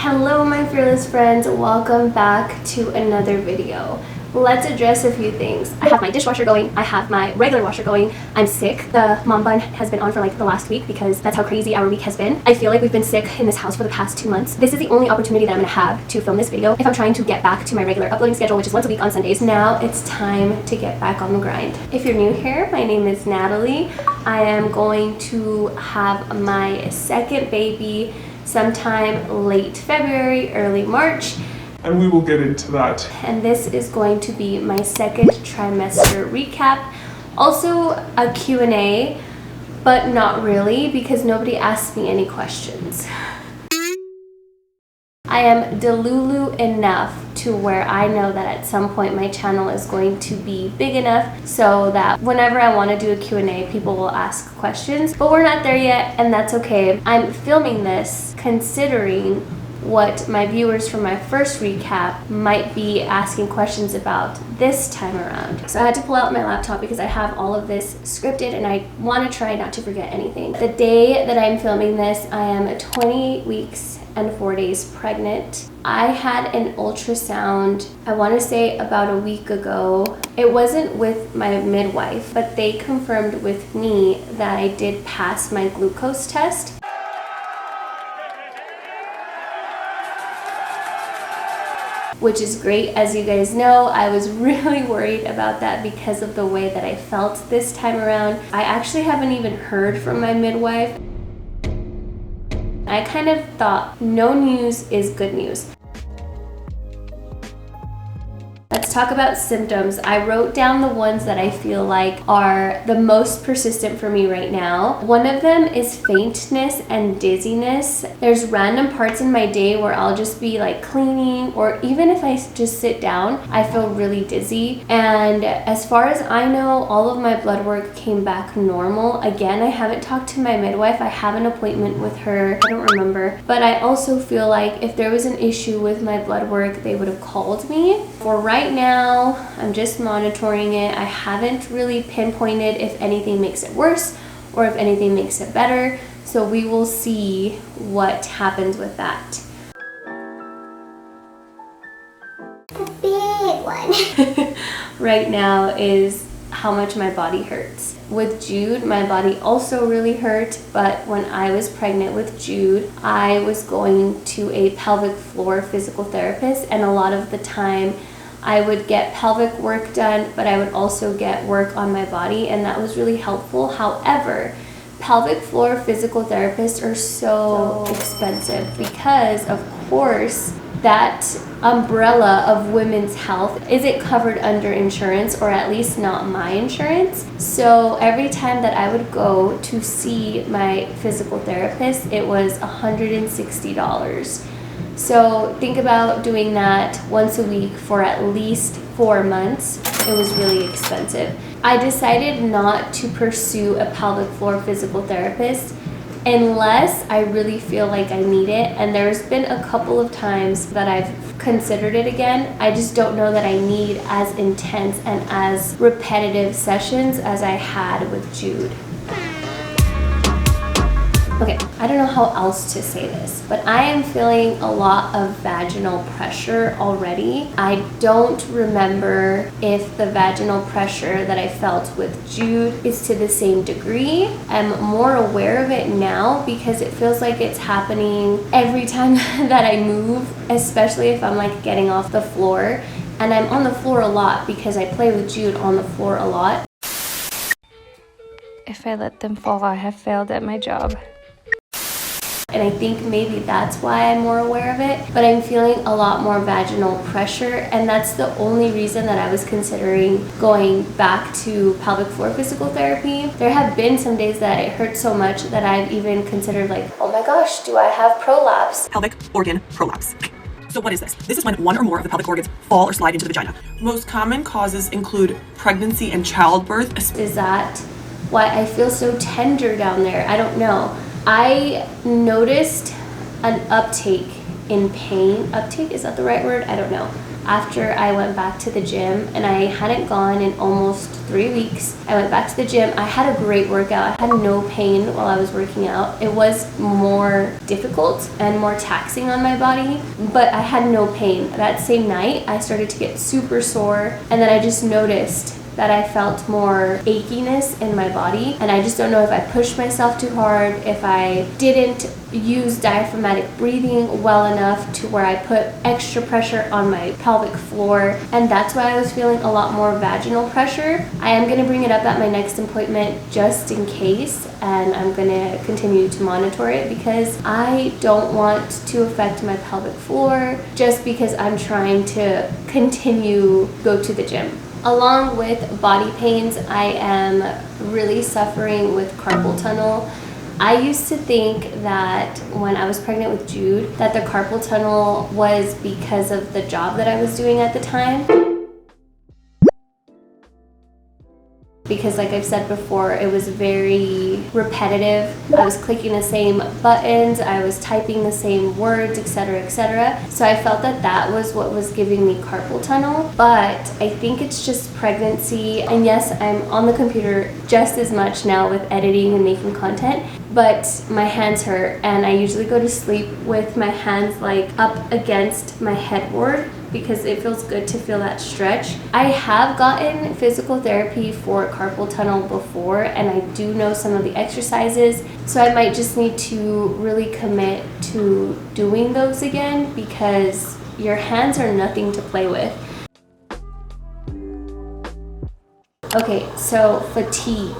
Hello my fearless friends, welcome back to another video. Let's address a few things. I have my dishwasher going, I have my regular washer going, I'm sick. The mom bun has been on for like the last week because that's how crazy our week has been. I feel like we've been sick in this house for the past 2 months. This is the only opportunity that I'm gonna have to film this video if I'm trying to get back to my regular uploading schedule, which is once a week on Sundays. Now it's time to get back on the grind. If you're new here, my name is Natalie. I am going to have my second baby sometime late February, early March. And we will get into that. And this is going to be my second trimester recap. Also a Q&A, but not really because nobody asked me any questions. I am delulu enough to where I know that at some point my channel is going to be big enough so that whenever I want to do a Q&A, people will ask questions. But we're not there yet, and that's okay. I'm filming this considering what my viewers from my first recap might be asking questions about this time around. So I had to pull out my laptop because I have all of this scripted and I want to try not to forget anything. The day that I'm filming this, I am 20 weeks and 4 days pregnant. I had an ultrasound, I want to say about a week ago. It wasn't with my midwife, but they confirmed with me that I did pass my glucose test. Which is great. As you guys know, I was really worried about that because of the way that I felt this time around. I actually haven't even heard from my midwife. I kind of thought no news is good news. Let's talk about symptoms. I wrote down the ones that I feel like are the most persistent for me right now. One of them is faintness and dizziness. There's random parts in my day where I'll just be like cleaning, or even if I just sit down, I feel really dizzy. And as far as I know, all of my blood work came back normal. Again, I haven't talked to my midwife. I have an appointment with her. I don't remember. But I also feel like if there was an issue with my blood work, they would have called me. For right now, I'm just monitoring it. I haven't really pinpointed if anything makes it worse or if anything makes it better. So we will see what happens with that. The big one. Right now is how much my body hurts. With Jude, my body also really hurt, but when I was pregnant with Jude, I was going to a pelvic floor physical therapist, and a lot of the time I would get pelvic work done, but I would also get work on my body, and that was really helpful. However, pelvic floor physical therapists are so expensive because, of course, that umbrella of women's health isn't covered under insurance, or at least not my insurance. So every time that I would go to see my physical therapist, it was $160. So think about doing that once a week for at least 4 months. It was really expensive. I decided not to pursue a pelvic floor physical therapist unless I really feel like I need it. And there's been a couple of times that I've considered it again. I just don't know that I need as intense and as repetitive sessions as I had with Jude. Okay, I don't know how else to say this, but I am feeling a lot of vaginal pressure already. I don't remember if the vaginal pressure that I felt with Jude is to the same degree. I'm more aware of it now because it feels like it's happening every time that I move, especially if I'm like getting off the floor. And I'm on the floor a lot because I play with Jude on the floor a lot. If I let them fall, I have failed at my job. And I think maybe that's why I'm more aware of it, but I'm feeling a lot more vaginal pressure, and that's the only reason that I was considering going back to pelvic floor physical therapy. There have been some days that it hurts so much that I've even considered like, oh my gosh, do I have prolapse? Pelvic organ prolapse. So what is this? This is when one or more of the pelvic organs fall or slide into the vagina. Most common causes include pregnancy and childbirth. Is that why I feel so tender down there? I don't know. I noticed an uptake in pain. Uptake, is that the right word? I don't know. after I went back to the gym, and I hadn't gone in almost 3 weeks. I went back to the gym. I had a great workout. I had no pain while I was working out. It was more difficult and more taxing on my body, but I had no pain. That same night, I started to get super sore, and then I just noticed that I felt more achiness in my body, and I just don't know if I pushed myself too hard, if I didn't use diaphragmatic breathing well enough to where I put extra pressure on my pelvic floor, and that's why I was feeling a lot more vaginal pressure. I am going to bring it up at my next appointment just in case, and I'm going to continue to monitor it because I don't want to affect my pelvic floor just because I'm trying to continue go to the gym. Along with body pains, I am really suffering with carpal tunnel. I used to think that when I was pregnant with Jude, that the carpal tunnel was because of the job that I was doing at the time. Because like I've said before, it was very repetitive. I was clicking the same buttons, I was typing the same words, etc., etc. So I felt that that was what was giving me carpal tunnel. But I think it's just pregnancy. And yes, I'm on the computer just as much now with editing and making content, but my hands hurt, and I usually go to sleep with my hands like up against my headboard because it feels good to feel that stretch. I have gotten physical therapy for carpal tunnel before, and I do know some of the exercises, so I might just need to really commit to doing those again because your hands are nothing to play with. Okay, so fatigue.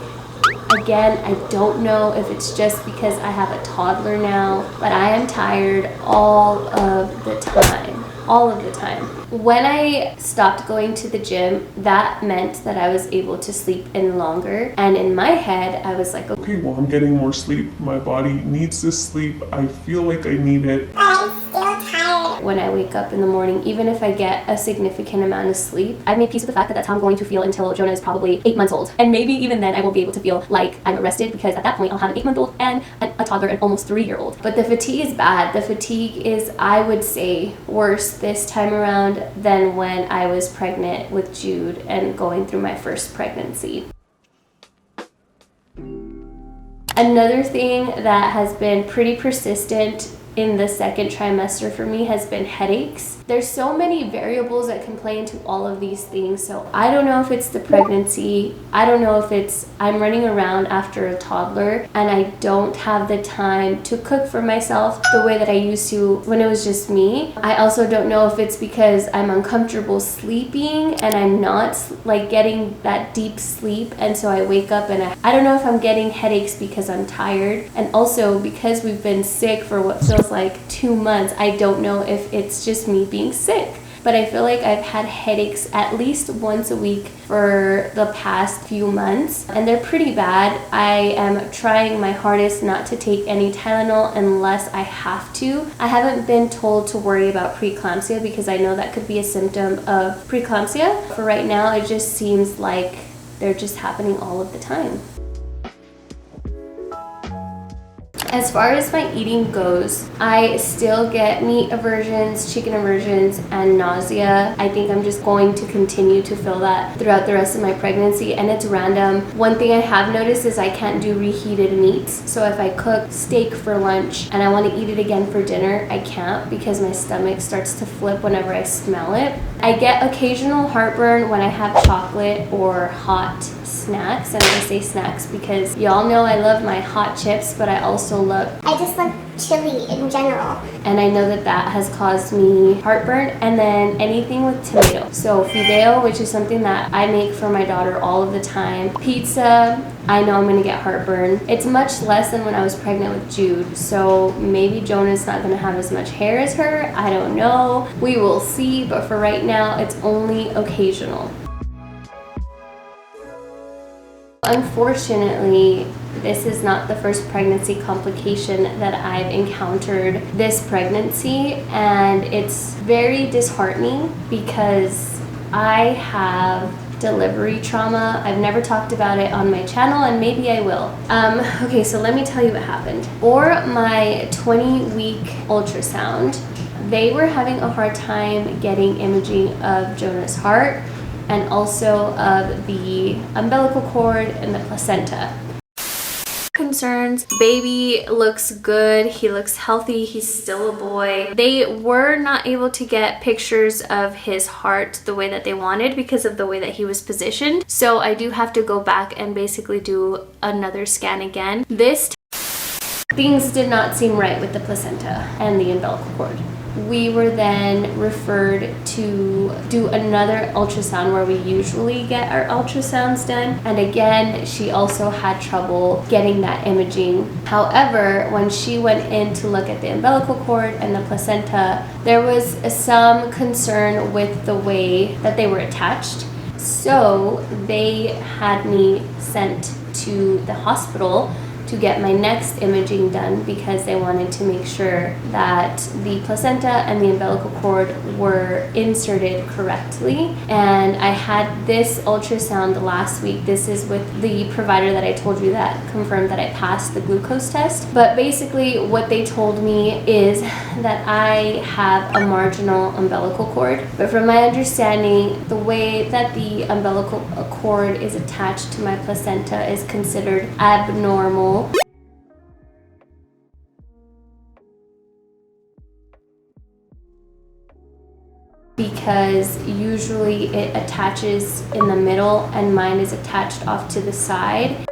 Again, I don't know if it's just because I have a toddler now, but I am tired all of the time. All of the time. When I stopped going to the gym, that meant that I was able to sleep in longer. And in my head, I was like, Okay, well, I'm getting more sleep. My body needs this sleep. I feel like I need it. I'm still tired. when I wake up in the morning, even if I get a significant amount of sleep, I've made peace with the fact that that's how I'm going to feel until Jonah is probably 8 months old. And maybe even then I won't be able to feel like I'm rested because at that point I'll have an 8-month-old and a toddler and almost 3-year-old. But the fatigue is bad. The fatigue is, I would say, worse this time around than when I was pregnant with Jude and going through my first pregnancy. Another thing that has been pretty persistent in the second trimester for me has been headaches. There's so many variables that can play into all of these things, so I don't know if it's the pregnancy, I don't know if it's I'm running around after a toddler and I don't have the time to cook for myself the way that I used to when it was just me. I also don't know if it's because I'm uncomfortable sleeping and I'm not like getting that deep sleep, and so I wake up and I don't know if I'm getting headaches because I'm tired, and also because we've been sick for what feels like 2 months, I don't know if it's just me being sick. But I feel like I've had headaches at least once a week for the past few months, and they're pretty bad. I am trying my hardest not to take any Tylenol unless I have to. I haven't been told to worry about preeclampsia because I know that could be a symptom of preeclampsia. For right now, it just seems like they're just happening all of the time. As far as my eating goes, I still get meat aversions, chicken aversions, and nausea. I think I'm just going to continue to feel that throughout the rest of my pregnancy, and it's random. One thing I have noticed is I can't do reheated meats. So if I cook steak for lunch and I want to eat it again for dinner, I can't because my stomach starts to flip whenever I smell it. I get occasional heartburn when I have chocolate or hot snacks, and I say snacks because y'all know I love my hot chips, but I also I just love chili in general. And I know that that has caused me heartburn. And then anything with tomato. So fideo, which is something that I make for my daughter all of the time. Pizza, I know I'm gonna get heartburn. It's much less than when I was pregnant with Jude. So maybe Jonah's not gonna have as much hair as her. I don't know. We will see. But for right now, it's only occasional. Unfortunately, this is not the first pregnancy complication that I've encountered this pregnancy, and it's very disheartening because I have delivery trauma. I've never talked about it on my channel, and maybe I will. Okay, so let me tell you what happened. For my 20-week ultrasound, they were having a hard time getting imaging of Jonah's heart and also of the umbilical cord and the placenta. Concerns. Baby looks good. He looks healthy. He's still a boy. They were not able to get pictures of his heart the way that they wanted because of the way that he was positioned. So I do have to go back and basically do another scan again. Things did not seem right with the placenta and the umbilical cord. We were then referred to do another ultrasound where we usually get our ultrasounds done. And again, she also had trouble getting that imaging. However, when she went in to look at the umbilical cord and the placenta, there was some concern with the way that they were attached. So they had me sent to the hospital to get my next imaging done because they wanted to make sure that the placenta and the umbilical cord were inserted correctly. And I had this ultrasound last week. This is with the provider that I told you that confirmed that I passed the glucose test. But basically what they told me is that I have a marginal umbilical cord. But from my understanding, the way that the umbilical cord is attached to my placenta is considered abnormal. Because usually it attaches in the middle and mine is attached off to the side.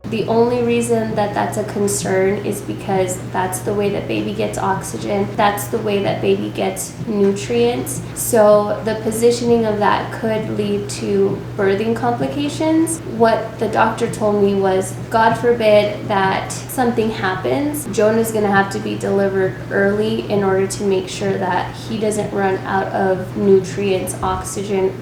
The only reason that that's a concern is because that's the way that baby gets oxygen. That's the way that baby gets nutrients. So the positioning of that could lead to birthing complications. What the doctor told me was, God forbid that something happens, Jonah's gonna have to be delivered early in order to make sure that he doesn't run out of nutrients, oxygen,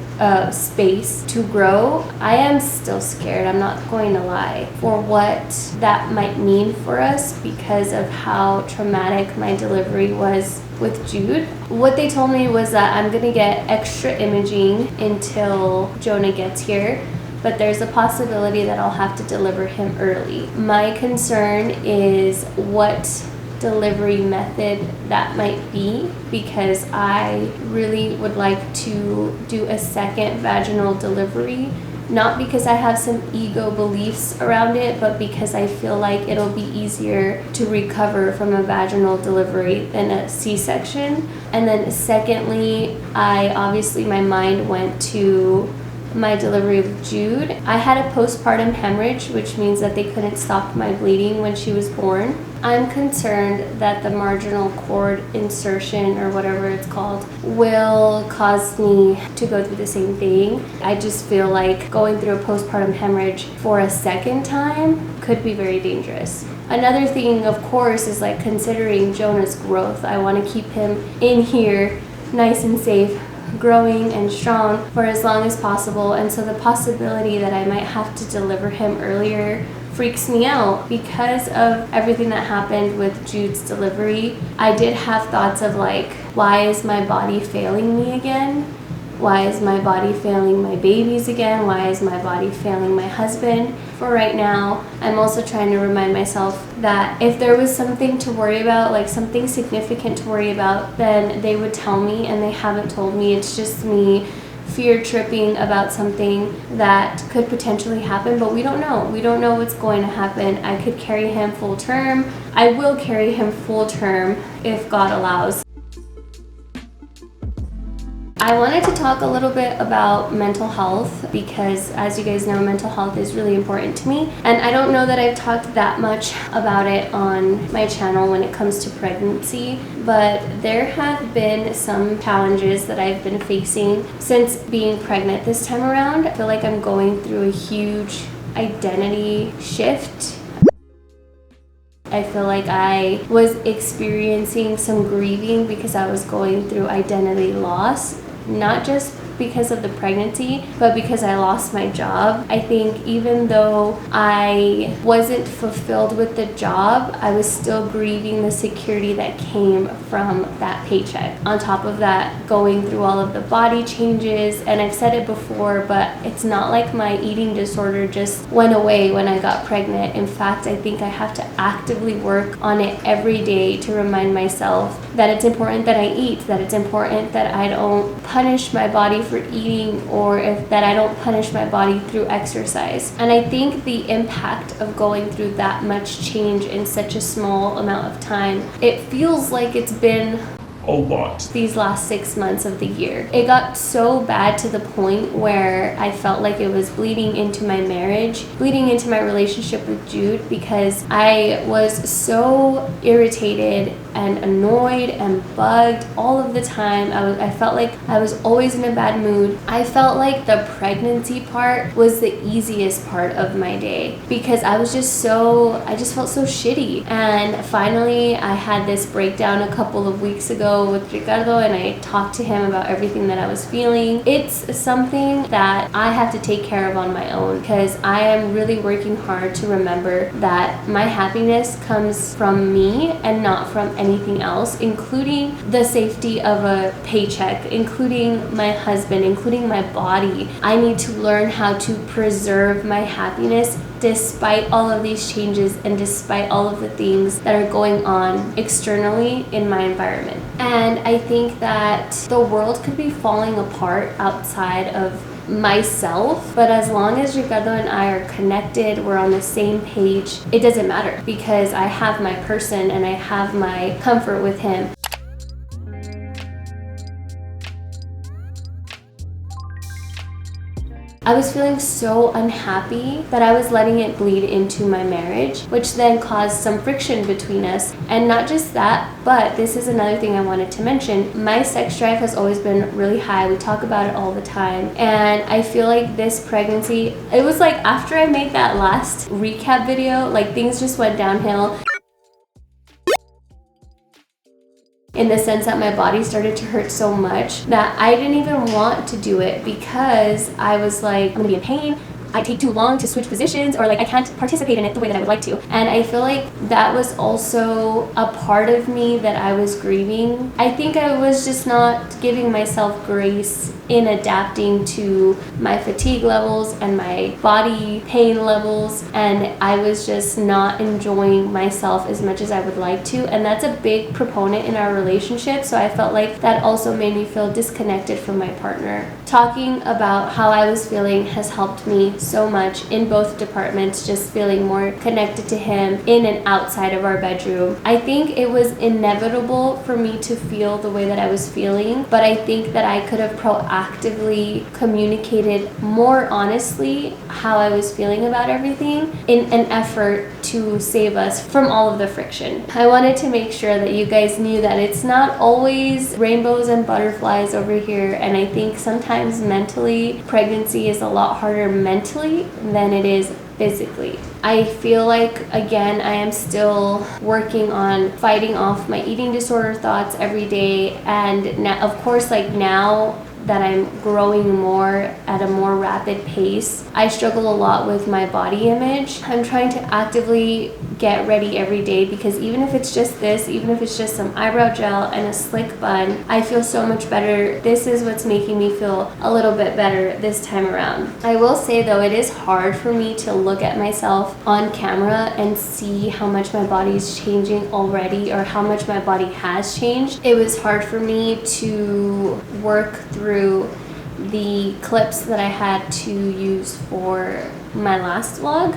space to grow. I am still scared, I'm not going to lie, for what that might mean for us because of how traumatic my delivery was with Jude. What they told me was that I'm gonna get extra imaging until Jonah gets here, but there's a possibility that I'll have to deliver him early. My concern is what delivery method that might be, because I really would like to do a second vaginal delivery, not because I have some ego beliefs around it, but because I feel like it'll be easier to recover from a vaginal delivery than a C-section. And then secondly, my mind went to my delivery of Jude. I had a postpartum hemorrhage, which means that they couldn't stop my bleeding when she was born. I'm concerned that the marginal cord insertion, or whatever it's called, will cause me to go through the same thing. I just feel like going through a postpartum hemorrhage for a second time could be very dangerous. Another thing, of course, is like considering Jonah's growth. I want to keep him in here nice and safe, growing and strong for as long as possible, and so the possibility that I might have to deliver him earlier freaks me out. Because of everything that happened with Jude's delivery, I did have thoughts of like, why is my body failing me again? Why is my body failing my babies again? Why is my body failing my husband? For right now, I'm also trying to remind myself that if there was something to worry about, like something significant to worry about, then they would tell me, and they haven't told me. It's just me fear tripping about something that could potentially happen, but we don't know. We don't know what's going to happen. I could carry him full term. I will carry him full term if God allows. I wanted to talk a little bit about mental health because, as you guys know, mental health is really important to me, and I don't know that I've talked that much about it on my channel when it comes to pregnancy, but there have been some challenges that I've been facing since being pregnant this time around. I feel like I'm going through a huge identity shift. I feel like I was experiencing some grieving because I was going through identity loss, not just because of the pregnancy, but because I lost my job. I think even though I wasn't fulfilled with the job, I was still grieving the security that came from that paycheck. On top of that, going through all of the body changes, and I've said it before, but it's not like my eating disorder just went away when I got pregnant. In fact, I think I have to actively work on it every day to remind myself that it's important that I eat, that it's important that I don't punish my body for eating, or that I don't punish my body through exercise. And I think the impact of going through that much change in such a small amount of time, it feels like it's been a lot. These last 6 months of the year. It got so bad to the point where I felt like it was bleeding into my marriage, bleeding into my relationship with Jude, because I was so irritated and annoyed and bugged all of the time. I felt like I was always in a bad mood. I felt like the pregnancy part was the easiest part of my day because I just felt so shitty. And finally I had this breakdown a couple of weeks ago with Ricardo, and I talked to him about everything that I was feeling. It's something that I have to take care of on my own because I am really working hard to remember that my happiness comes from me and not from anything else, including the safety of a paycheck, including my husband, including my body. I need to learn how to preserve my happiness despite all of these changes and despite all of the things that are going on externally in my environment. And I think that the world could be falling apart outside of myself, but as long as Ricardo and I are connected, we're on the same page, it doesn't matter because I have my person and I have my comfort with him. I was feeling so unhappy that I was letting it bleed into my marriage, which then caused some friction between us. And not just that, but this is another thing I wanted to mention. My sex drive has always been really high. We talk about it all the time. And I feel like this pregnancy, it was like after I made that last recap video, like things just went downhill. In the sense that my body started to hurt so much that I didn't even want to do it because I was like, I'm gonna be in pain. I take too long to switch positions, or like I can't participate in it the way that I would like to. And I feel like that was also a part of me that I was grieving. I think I was just not giving myself grace in adapting to my fatigue levels and my body pain levels, and I was just not enjoying myself as much as I would like to. And that's a big proponent in our relationship, so I felt like that also made me feel disconnected from my partner. Talking about how I was feeling has helped me so much in both departments, just feeling more connected to him in and outside of our bedroom. I think it was inevitable for me to feel the way that I was feeling, but I think that I could have proactively communicated more honestly how I was feeling about everything in an effort to save us from all of the friction. I wanted to make sure that you guys knew that it's not always rainbows and butterflies over here, and I think sometimes mentally, pregnancy is a lot harder mentally than it is physically. I feel like, again, I am still working on fighting off my eating disorder thoughts every day, and now, of course, like now that I'm growing more at a more rapid pace, I struggle a lot with my body image. I'm trying to actively get ready every day because even if it's just this, even if it's just some eyebrow gel and a slick bun, I feel so much better. This is what's making me feel a little bit better this time around. I will say though, it is hard for me to look at myself on camera and see how much my body is changing already or how much my body has changed. It was hard for me to work through the clips that I had to use for my last vlog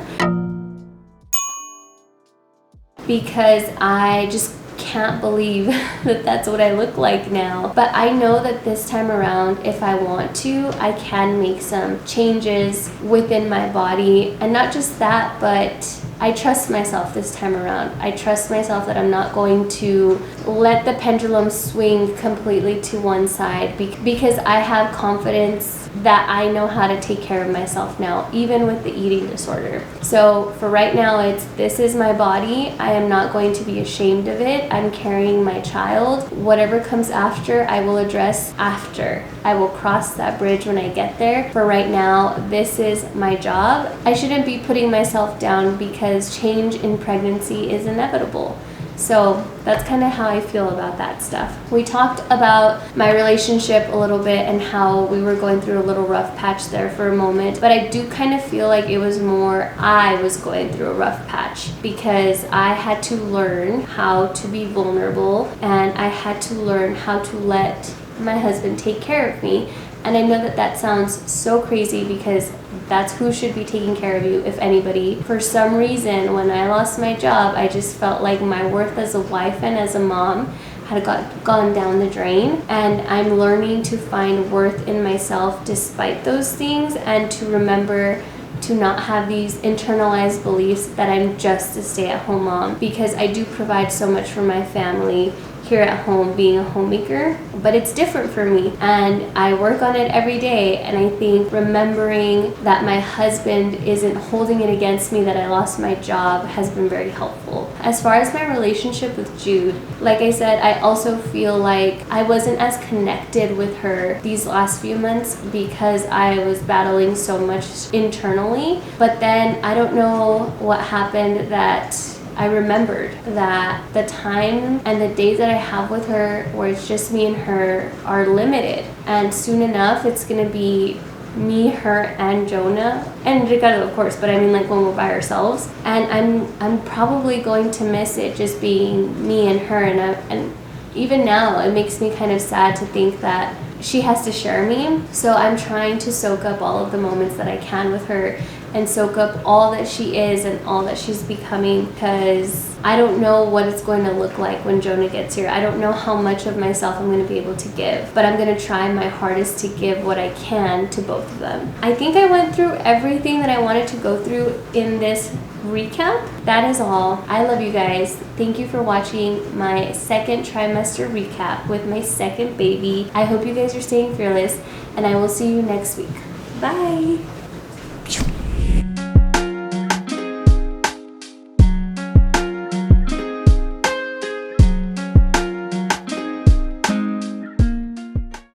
because I just can't believe that that's what I look like now. But I know that this time around, if I want to, I can make some changes within my body. And not just that, but I trust myself this time around. I trust myself that I'm not going to let the pendulum swing completely to one side because I have confidence that I know how to take care of myself now, even with the eating disorder. So for right now, this is my body. I am not going to be ashamed of it. I'm carrying my child. Whatever comes after, I will address after. I will cross that bridge when I get there. For right now, this is my job. I shouldn't be putting myself down because change in pregnancy is inevitable. So that's kind of how I feel about that stuff. We talked about my relationship a little bit and how we were going through a little rough patch there for a moment, but I do kind of feel like it was more I was going through a rough patch because I had to learn how to be vulnerable and I had to learn how to let my husband take care of me. And I know that that sounds so crazy because that's who should be taking care of you, if anybody. For some reason, when I lost my job, I just felt like my worth as a wife and as a mom had gone down the drain. And I'm learning to find worth in myself despite those things and to remember to not have these internalized beliefs that I'm just a stay-at-home mom, because I do provide so much for my family here at home being a homemaker, but it's different for me and I work on it every day. And I think remembering that my husband isn't holding it against me that I lost my job has been very helpful. As far as my relationship with Jude, like I said, I also feel like I wasn't as connected with her these last few months because I was battling so much internally. But then I don't know what happened that I remembered that the time and the days that I have with her where it's just me and her are limited, and soon enough it's gonna be me, her, and Jonah, and Ricardo of course, but I mean like when we're by ourselves. And I'm probably going to miss it just being me and her, and even now it makes me kind of sad to think that she has to share me. So I'm trying to soak up all of the moments that I can with her and soak up all that she is and all that she's becoming, because I don't know what it's going to look like when Jonah gets here. I don't know how much of myself I'm going to be able to give, but I'm going to try my hardest to give what I can to both of them. I think I went through everything that I wanted to go through in this recap. That is all. I love you guys. Thank you for watching my second trimester recap with my second baby. I hope you guys are staying fearless, and I will see you next week. Bye.